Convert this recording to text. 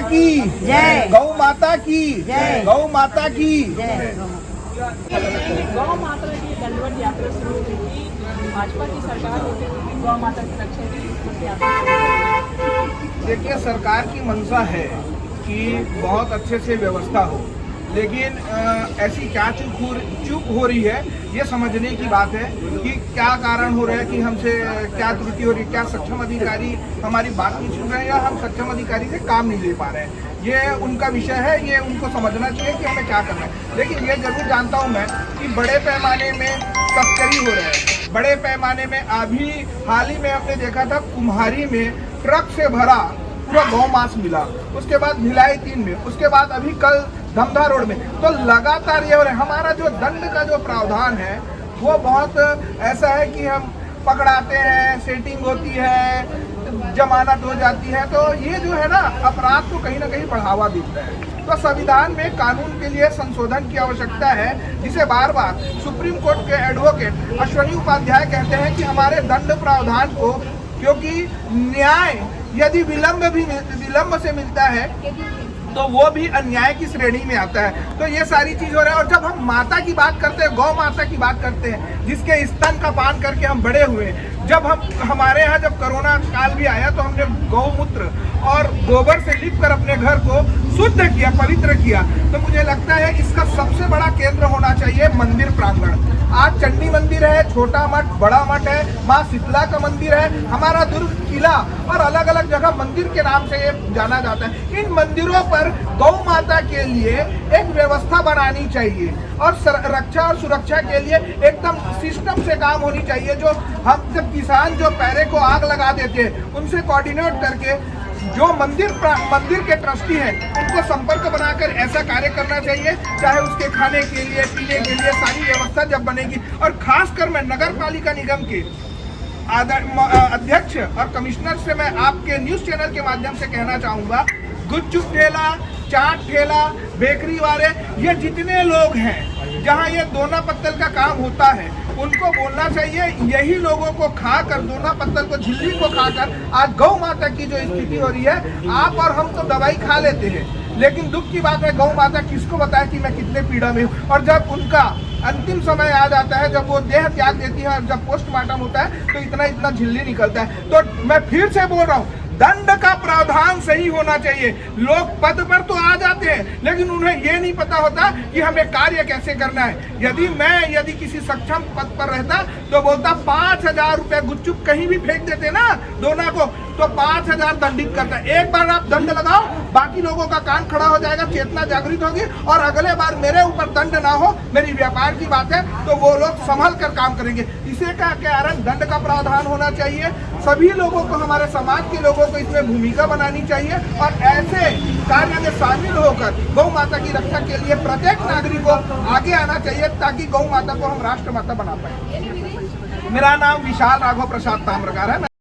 की जय। गौ माता की जय। गौ माता की जय। गौ माता की दंडवत यात्रा शुरू हुई थी। भाजपा की सरकार होती हुई गौ माता की रक्षा की इस यात्रा। देखिए, सरकार की मंशा है कि बहुत अच्छे से व्यवस्था हो, लेकिन ऐसी क्या चूक हो रही है, ये समझने की बात है कि क्या कारण हो रहा है कि हमसे क्या त्रुटि हो रही है। क्या सक्षम अधिकारी हमारी बात नहीं सुन रहे हैं या हम सक्षम अधिकारी से काम नहीं ले पा रहे हैं, ये उनका विषय है। ये उनको समझना चाहिए कि हमें क्या करना है। लेकिन ये जरूर जानता हूँ मैं कि बड़े पैमाने में तस्करी हो रहा है। बड़े पैमाने में अभी हाल ही में हमने देखा था कुम्हारी में ट्रक से भरा पूरा गौ मांस मिला, उसके बाद भिलाई 3 में, उसके बाद अभी कल धमधा रोड में। तो लगातार ये हो रहा है। हमारा जो दंड का जो प्रावधान है वो बहुत ऐसा है कि हम पकड़ाते हैं, सेटिंग होती है, जमानत हो जाती है, तो ये जो है ना अपराध को कहीं ना कहीं बढ़ावा देता है। तो संविधान में कानून के लिए संशोधन की आवश्यकता है, जिसे बार बार सुप्रीम कोर्ट के एडवोकेट अश्वनी उपाध्याय कहते हैं कि हमारे दंड प्रावधान को, क्योंकि न्याय यदि विलंब से मिलता है तो वो भी अन्याय की श्रेणी में आता है। तो ये सारी चीज हो रहा है। और जब हम माता की बात करते हैं, गौ माता की बात करते हैं, जिसके स्तन का पान करके हम बड़े हुए, जब हमारे यहाँ जब कोरोना काल भी आया तो हमने गौमूत्र और गोबर से लिप कर अपने घर को शुद्ध किया, पवित्र किया। तो मुझे लगता है इसका सबसे बड़ा केंद्र होना चाहिए मंदिर प्रांगण। आज चंडी मंदिर है, छोटा मठ, बड़ा मठ है, माँ शीतला का मंदिर है, हमारा दुर्ग किला और अलग अलग जगह मंदिर के नाम से ये जाना जाता है। इन मंदिरों पर गौ माता के लिए एक व्यवस्था बनानी चाहिए और रक्षा और सुरक्षा के लिए एकदम सिस्टम से काम होनी चाहिए। जो हम जब किसान जो पैरे को आग लगा देते हैं, उनसे कोऑर्डिनेट करके जो मंदिर के ट्रस्टी हैं उनको संपर्क बनाकर ऐसा कार्य करना चाहिए। चाहे उसके खाने के लिए, पीने के लिए सारी व्यवस्था जब बनेगी। और खासकर मैं नगर पालिका निगम के अध्यक्ष और कमिश्नर से मैं आपके न्यूज चैनल के माध्यम से कहना चाहूँगा, गुपचुप ठेला, चाट ठेला, बेकरी वाले, ये जितने लोग हैं जहाँ ये दोना पत्तल का काम होता है, उनको बोलना चाहिए यही लोगों को खाकर, दोना पत्तल को, झिल्ली को खाकर आज गौ माता की जो स्थिति हो रही है। आप और हम तो दवाई खा लेते हैं, लेकिन दुख की बात है गौ माता किसको बताए कि मैं कितने पीड़ा में हूँ। और जब उनका अंतिम समय आ जाता है, जब वो देह त्याग देती है और जब पोस्टमार्टम होता है तो इतना झिल्ली निकलता है। तो मैं फिर से बोल रहा हूँ, दंड का प्रावधान सही होना चाहिए। लोग पद पर तो आ जाते हैं, लेकिन उन्हें ये नहीं पता होता कि हमें कार्य कैसे करना है। यदि किसी सक्षम पद पर रहता तो बोलता 5,000 रुपए गुपचुप कहीं भी फेंक देते ना दोना को, तो 5,000 दंडित करता। एक बार आप दंड लगाओ, बाकी लोगों का कान खड़ा हो जाएगा, चेतना जागृत होगी और अगले बार मेरे ऊपर दंड ना हो, मेरी व्यापार की बात है, तो वो लोग संभल कर काम करेंगे। इसे का कारण दंड का प्रावधान होना चाहिए। सभी लोगों को, हमारे समाज के लोगों को इसमें भूमिका बनानी चाहिए और ऐसे कार्य में शामिल होकर गौ माता की रक्षा के लिए प्रत्येक नागरिक को आगे आना चाहिए, ताकि गौ माता को हम राष्ट्र माता बना पाए। मेरा नाम विशाल राघव प्रसाद ताम्रकार है।